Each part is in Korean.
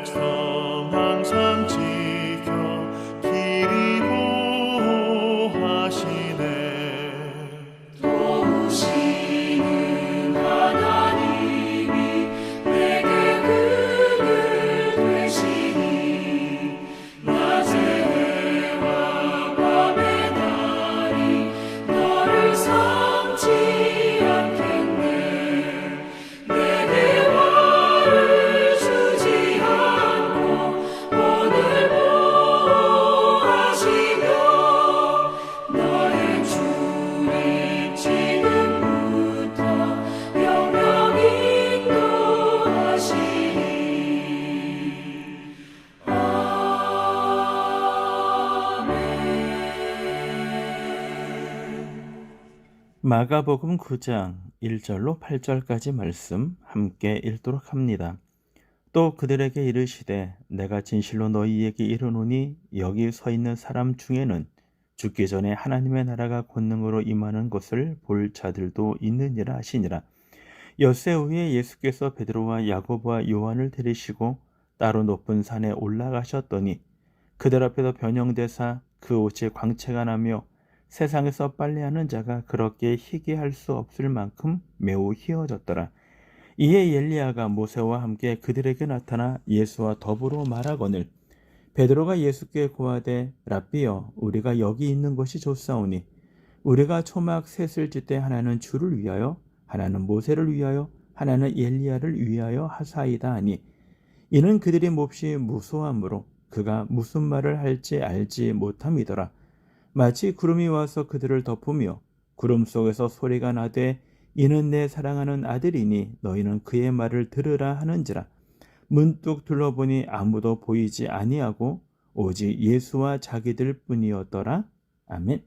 백성 항상 지켜 길이 보호하시네. 도우시는 하나님이 내게 그늘 되시니 낮의 해와 밤의 달이 너를 삼지 않겠네. 내게 화를 주지 않고 오늘 보호하시며 나의 주님 지금부터 영영 인도하시니. 아멘. 마가복음 9장 1절로 8절까지 말씀 함께 읽도록 합니다. 또 그들에게 이르시되 내가 진실로 너희에게 이르노니 여기 서 있는 사람 중에는 죽기 전에 하나님의 나라가 권능으로 임하는 것을 볼 자들도 있느니라 하시니라. 엿새 후에 예수께서 베드로와 야고보와 요한을 데리시고 따로 높은 산에 올라가셨더니 그들 앞에서 변형되사 그 옷이 광채가 나며 세상에서 빨래하는 자가 그렇게 희게 할 수 없을 만큼 매우 희어졌더라. 이에 엘리야가 모세와 함께 그들에게 나타나 예수와 더불어 말하거늘 베드로가 예수께 고하되 랍비여 우리가 여기 있는 것이 좋사오니 우리가 초막 셋을 짓되 하나는 주를 위하여 하나는 모세를 위하여 하나는 엘리야를 위하여 하사이다 하니 이는 그들이 몹시 무소함으로 그가 무슨 말을 할지 알지 못함이더라. 마치 구름이 와서 그들을 덮으며 구름 속에서 소리가 나되 이는 내 사랑하는 아들이니 너희는 그의 말을 들으라 하는지라. 문득 둘러보니 아무도 보이지 아니하고 오직 예수와 자기들 뿐이었더라. 아멘.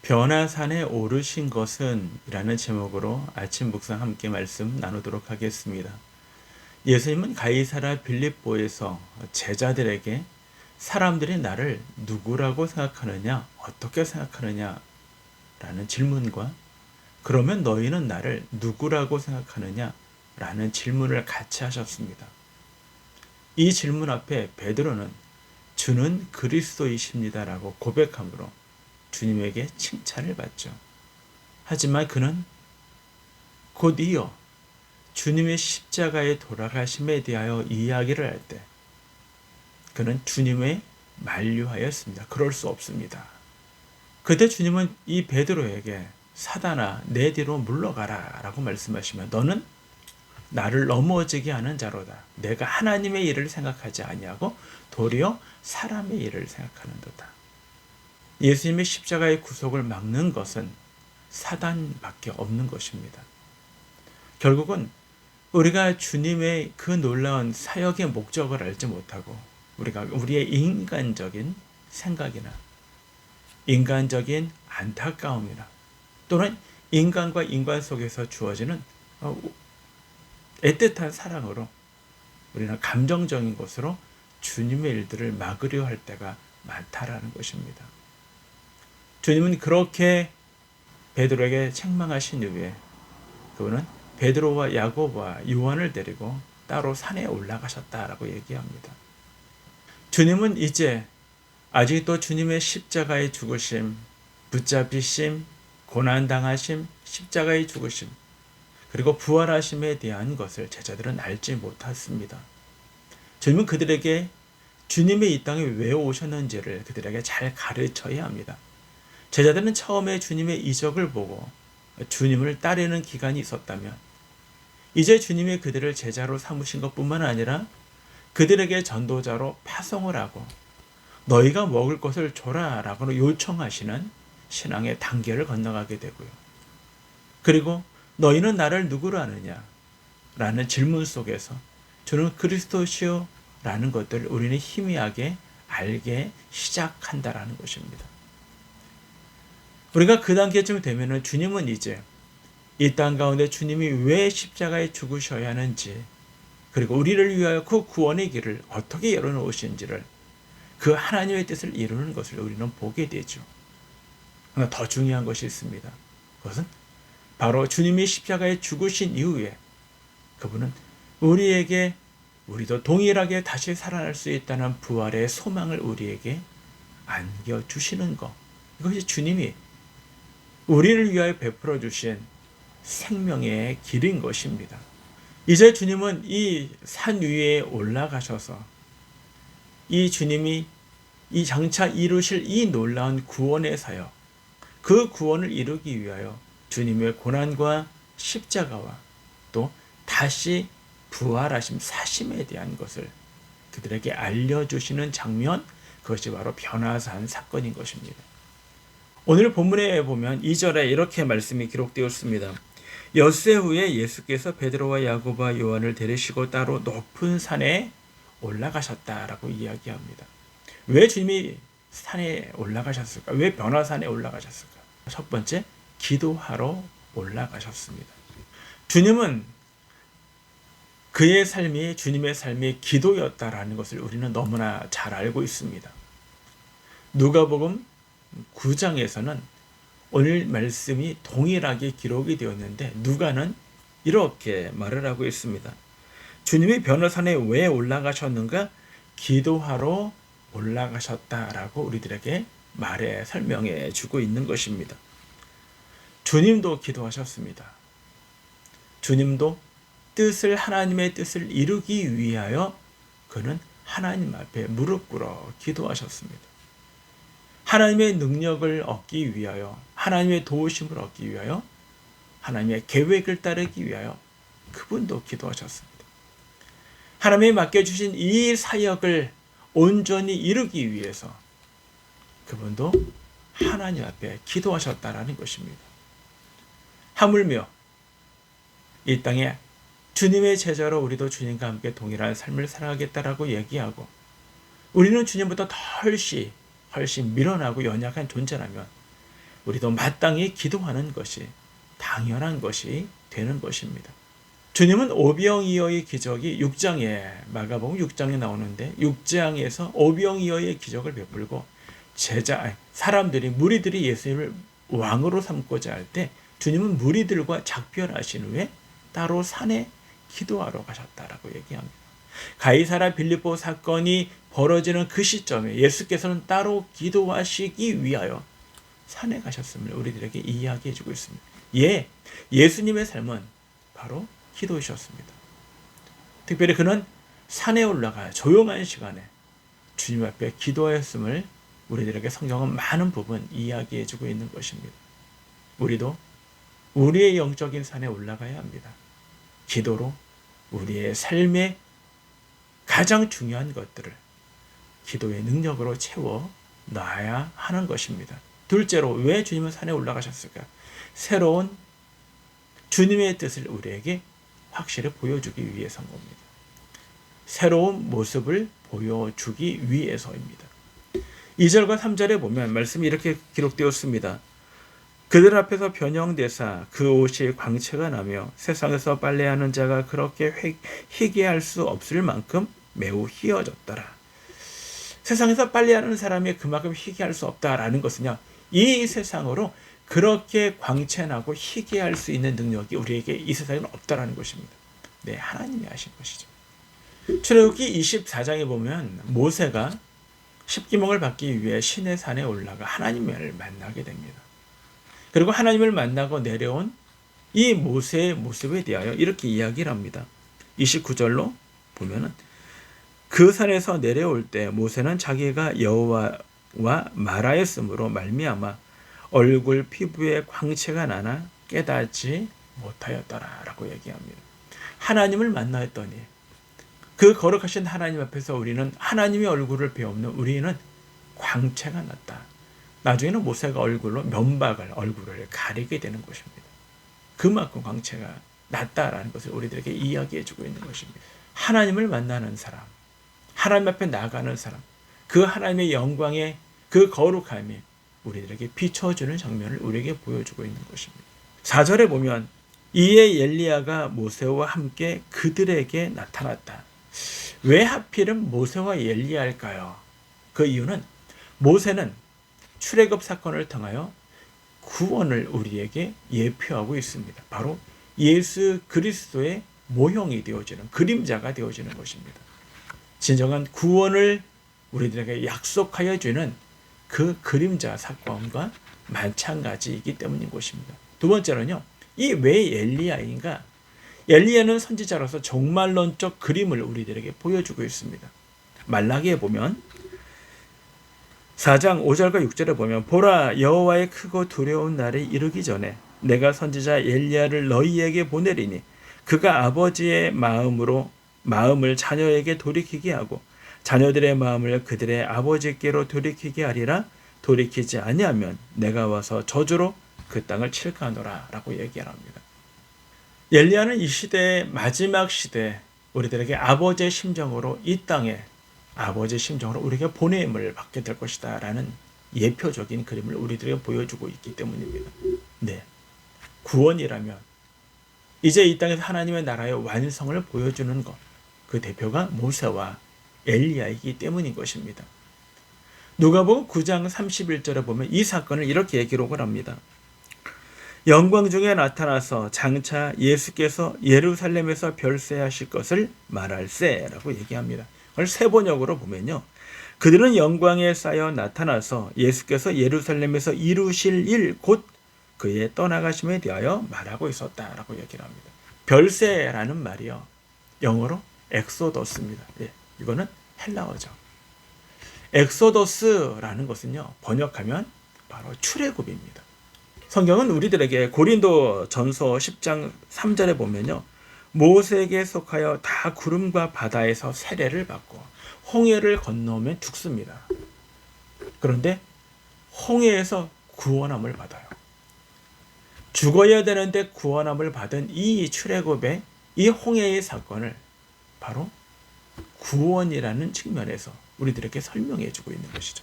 변화산에 오르신 것은 이라는 제목으로 아침 묵상 함께 말씀 나누도록 하겠습니다. 예수님은 가이사랴 빌립보에서 제자들에게 사람들이 나를 누구라고 생각하느냐, 어떻게 생각하느냐 라는 질문과 그러면 너희는 나를 누구라고 생각하느냐 라는 질문을 같이 하셨습니다. 이 질문 앞에 베드로는 주는 그리스도이십니다 라고 고백함으로 주님에게 칭찬을 받죠. 하지만 그는 곧 이어 주님의 십자가에 돌아가심에 대하여 이야기를 할 때 그는 주님의 만류하였습니다. 그럴 수 없습니다. 그때 주님은 이 베드로에게 사단아 내 뒤로 물러가라 라고 말씀하시며 너는 나를 넘어지게 하는 자로다. 내가 하나님의 일을 생각하지 아니하고 도리어 사람의 일을 생각하는도다. 예수님의 십자가의 구속을 막는 것은 사단밖에 없는 것입니다. 결국은 우리가 주님의 그 놀라운 사역의 목적을 알지 못하고 우리가 우리의 인간적인 생각이나 인간적인 안타까움이나 또는 인간과 인간 속에서 주어지는 애틋한 사랑으로 우리는 감정적인 것으로 주님의 일들을 막으려 할 때가 많다라는 것입니다. 주님은 그렇게 베드로에게 책망하신 이후에 그분은 베드로와 야고보와 요한을 데리고 따로 산에 올라가셨다라고 얘기합니다. 주님은 이제 아직도 주님의 십자가의 죽으심, 붙잡히심, 고난당하심, 십자가의 죽으심, 그리고 부활하심에 대한 것을 제자들은 알지 못했습니다. 주님은 그들에게 주님의 이 땅에 왜 오셨는지를 그들에게 잘 가르쳐야 합니다. 제자들은 처음에 주님의 이적을 보고 주님을 따르는 기간이 있었다면 이제 주님이 그들을 제자로 삼으신 것뿐만 아니라 그들에게 전도자로 파송을 하고 너희가 먹을 것을 줘라 라고 요청하시는 신앙의 단계를 건너가게 되고요. 그리고 너희는 나를 누구로 아느냐 라는 질문 속에서 주는 그리스도시요 라는 것들을 우리는 희미하게 알게 시작한다라는 것입니다. 우리가 그 단계쯤 되면은 주님은 이제 이 땅 가운데 주님이 왜 십자가에 죽으셔야 하는지 그리고 우리를 위하여 그 구원의 길을 어떻게 열어놓으신지를 그 하나님의 뜻을 이루는 것을 우리는 보게 되죠. 그러나 더 중요한 것이 있습니다. 그것은 바로 주님이 십자가에 죽으신 이후에 그분은 우리에게 우리도 동일하게 다시 살아날 수 있다는 부활의 소망을 우리에게 안겨주시는 것. 이것이 주님이 우리를 위하여 베풀어 주신 생명의 길인 것입니다. 이제 주님은 이 산 위에 올라가셔서 이 주님이 이 장차 이루실 이 놀라운 구원의 사역, 그 구원을 이루기 위하여 주님의 고난과 십자가와 또 다시 부활하심, 사심에 대한 것을 그들에게 알려주시는 장면, 그것이 바로 변화산 사건인 것입니다. 오늘 본문에 보면 2절에 이렇게 말씀이 기록되었습니다. 엿새 후에 예수께서 베드로와 야고보와 요한을 데리시고 따로 높은 산에 올라가셨다라고 이야기합니다. 왜 주님이 산에 올라가셨을까? 왜 변화산에 올라가셨을까? 첫 번째, 기도하러 올라가셨습니다. 주님은 그의 삶이, 주님의 삶이 기도였다라는 것을 우리는 너무나 잘 알고 있습니다. 누가복음 9장에서는 오늘 말씀이 동일하게 기록이 되었는데 누가는 이렇게 말을 하고 있습니다. 주님이 변화산에 왜 올라가셨는가? 기도하러 올라가셨다라고 우리들에게 말해 설명해 주고 있는 것입니다. 주님도 기도하셨습니다. 주님도 하나님의 뜻을 이루기 위하여 그는 하나님 앞에 무릎 꿇어 기도하셨습니다. 하나님의 능력을 얻기 위하여, 하나님의 도우심을 얻기 위하여, 하나님의 계획을 따르기 위하여 그분도 기도하셨습니다. 하나님이 맡겨주신 이 사역을 온전히 이루기 위해서 그분도 하나님 앞에 기도하셨다라는 것입니다. 하물며 이 땅에 주님의 제자로 우리도 주님과 함께 동일한 삶을 살아가겠다라고 얘기하고, 우리는 주님보다 훨씬 미련하고 연약한 존재라면 우리도 마땅히 기도하는 것이 당연한 것이 되는 것입니다. 주님은 오병이어의 기적이 6장에, 마가복음 6장에 나오는데 6장에서 오병이어의 기적을 베풀고 무리들이 예수님을 왕으로 삼고자 할 때 주님은 무리들과 작별하신 후에 따로 산에 기도하러 가셨다라고 얘기합니다. 가이사랴 빌립보 사건이 벌어지는 그 시점에 예수께서는 따로 기도하시기 위하여 산에 가셨음을 우리들에게 이야기해 주고 있습니다. 예수님의 삶은 바로 기도이셨습니다. 특별히 그는 산에 올라가 조용한 시간에 주님 앞에 기도하였음을 우리들에게 성경은 많은 부분 이야기해 주고 있는 것입니다. 우리도 우리의 영적인 산에 올라가야 합니다. 기도로 우리의 삶의 가장 중요한 것들을 기도의 능력으로 채워 놔야 하는 것입니다. 둘째로, 왜 주님은 산에 올라가셨을까? 새로운 주님의 뜻을 우리에게 확실히 보여주기 위해서인 겁니다. 새로운 모습을 보여주기 위해서입니다. 2절과 3절에 보면 말씀이 이렇게 기록되었습니다. 그들 앞에서 변형되사 그 옷이 광채가 나며 세상에서 빨래하는 자가 그렇게 희귀할 수 없을 만큼 매우 희어졌더라. 세상에서 빨래하는 사람이 그만큼 희귀할 수 없다라는 것은요, 이 세상으로 그렇게 광채나고 희귀할 수 있는 능력이 우리에게 이 세상에는 없다라는 것입니다. 네, 하나님이 하신 것이죠. 출애굽기 24장에 보면 모세가 십계명을 받기 위해 시내 산에 올라가 하나님을 만나게 됩니다. 그리고 하나님을 만나고 내려온 이 모세의 모습에 대하여 이렇게 이야기를 합니다. 29절로 보면은 그 산에서 내려올 때 모세는 자기가 여호와와 말하였으므로 말미암아 얼굴 피부에 광채가 나나 깨닫지 못하였더라라고 얘기합니다. 하나님을 만나였더니 그 거룩하신 하나님 앞에서 우리는 하나님의 얼굴을 배우는 우리는 광채가 났다. 나중에는 모세가 얼굴을 가리게 되는 것입니다. 그만큼 광채가 났다라는 것을 우리들에게 이야기해 주고 있는 것입니다. 하나님을 만나는 사람, 하나님 앞에 나가는 사람, 그 하나님의 영광의 그 거룩함이 우리들에게 비춰주는 장면을 우리에게 보여주고 있는 것입니다. 4절에 보면 이에 엘리야가 모세와 함께 그들에게 나타났다. 왜 하필은 모세와 엘리야일까요? 그 이유는 모세는 출애굽 사건을 통하여 구원을 우리에게 예표하고 있습니다. 바로 예수 그리스도의 모형이 되어지는, 그림자가 되어지는 것입니다. 진정한 구원을 우리들에게 약속하여 주는 그 그림자 사건과 마찬가지이기 때문인 것입니다. 두 번째로는요, 이 왜 엘리야인가? 엘리야는 선지자로서 종말론적 그림을 우리들에게 보여주고 있습니다. 말라기에 보면 4장 5절과 6절에 보면 보라, 여호와의 크고 두려운 날이 이르기 전에 내가 선지자 엘리야를 너희에게 보내리니 그가 아버지의 마음을 자녀에게 돌이키게 하고 자녀들의 마음을 그들의 아버지께로 돌이키게 하리라. 돌이키지 아니하면 내가 와서 저주로 그 땅을 칠까노라 라고 얘기합니다. 엘리야는 이 시대의 마지막 시대, 우리들에게 아버지의 심정으로 이 땅에 아버지의 심정으로 우리에게 보냄을 받게 될 것이다 라는 예표적인 그림을 우리들에게 보여주고 있기 때문입니다. 네, 구원이라면 이제 이 땅에서 하나님의 나라의 완성을 보여주는 것, 그 대표가 모세와 엘리야이기 때문인 것입니다. 누가복음 9장 31절에 보면 이 사건을 이렇게 기록을 합니다. 영광 중에 나타나서 장차 예수께서 예루살렘에서 별세하실 것을 말할세라고 얘기합니다. 그걸 세 번역으로 보면요, 그들은 영광에 쌓여 나타나서 예수께서 예루살렘에서 이루실 일 곧 그의 떠나가심에 대하여 말하고 있었다라고 얘기를 합니다. 별세라는 말이요, 영어로 엑소더스입니다. 예, 이거는 헬라어죠. 엑소더스라는 것은요, 번역하면 바로 출애굽입니다. 성경은 우리들에게 고린도 전서 10장 3절에 보면요, 모세에게 속하여 다 구름과 바다에서 세례를 받고 홍해를 건너면 죽습니다. 그런데 홍해에서 구원함을 받아요. 죽어야 되는데 구원함을 받은 이 출애굽의 이 홍해의 사건을 바로 구원이라는 측면에서 우리들에게 설명해 주고 있는 것이죠.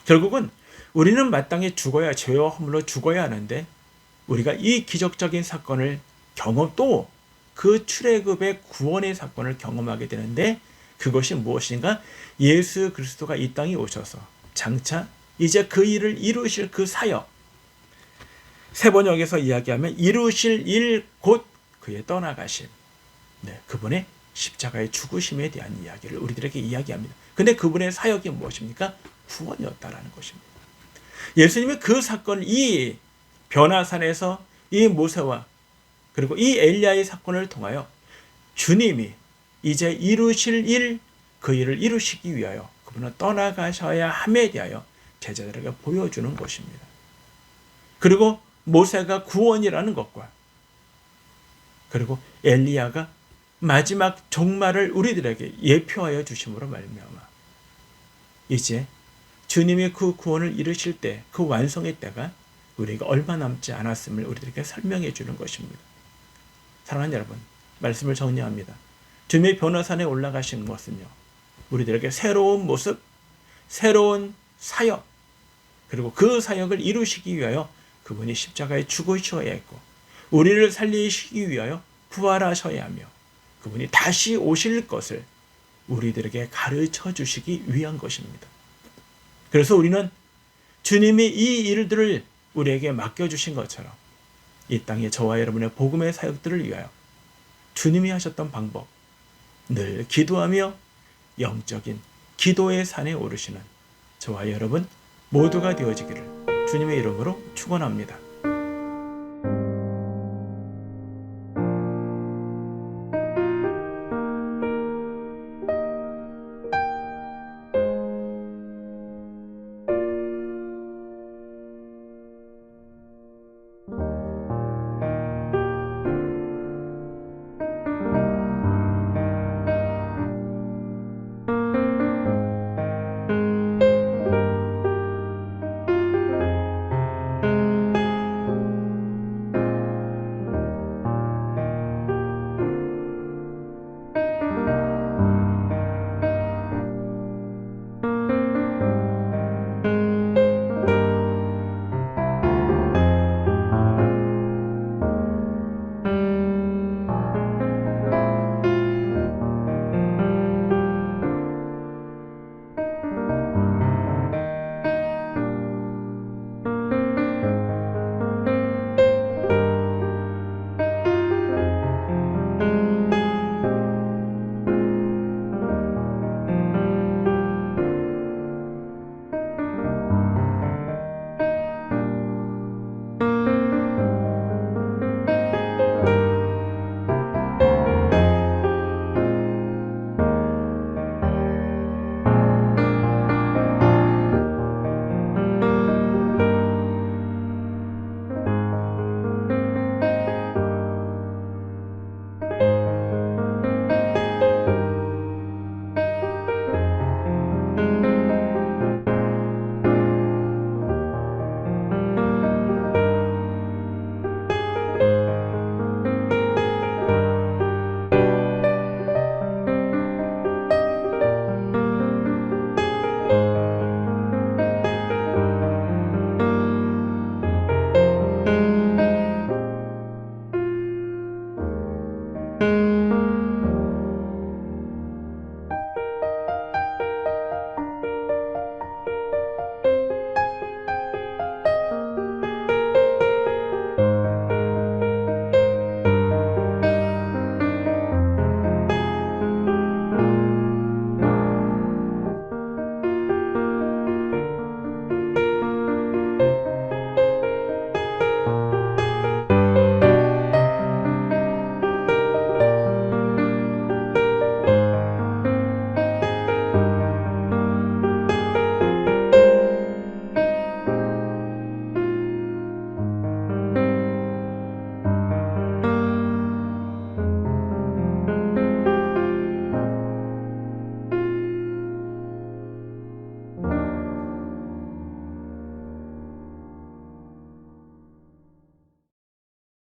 결국은 우리는 마땅히 죽어야, 죄와 허물로 죽어야 하는데 우리가 이 기적적인 사건을 또 그 출애굽의 구원의 사건을 경험하게 되는데, 그것이 무엇인가? 예수 그리스도가 이 땅에 오셔서 장차 이제 그 일을 이루실 그 사역, 세 번역에서 이야기하면 이루실 일 곧 그의 떠나가심, 네, 그분의 십자가의 죽으심에 대한 이야기를 우리들에게 이야기합니다. 근데 그분의 사역이 무엇입니까? 구원이었다라는 것입니다. 예수님의 그 사건, 이 변화산에서 이 모세와 그리고 이 엘리야의 사건을 통하여 주님이 이제 이루실 일, 그 일을 이루시기 위하여 그분은 떠나가셔야 함에 대하여 제자들에게 보여주는 것입니다. 그리고 모세가 구원이라는 것과 그리고 엘리야가 마지막 종말을 우리들에게 예표하여 주심으로 말미암아 이제 주님이 그 구원을 이루실 때, 그 완성의 때가 우리가 얼마 남지 않았음을 우리들에게 설명해 주는 것입니다. 사랑하는 여러분, 말씀을 정리합니다. 주님의 변화산에 올라가신 것은요, 우리들에게 새로운 모습, 새로운 사역, 그리고 그 사역을 이루시기 위하여 그분이 십자가에 죽으셔야 했고 우리를 살리시기 위하여 부활하셔야 하며 그분이 다시 오실 것을 우리들에게 가르쳐 주시기 위한 것입니다. 그래서 우리는 주님이 이 일들을 우리에게 맡겨주신 것처럼 이 땅에 저와 여러분의 복음의 사역들을 위하여 주님이 하셨던 방법, 늘 기도하며 영적인 기도의 산에 오르시는 저와 여러분 모두가 되어지기를 주님의 이름으로 축원합니다.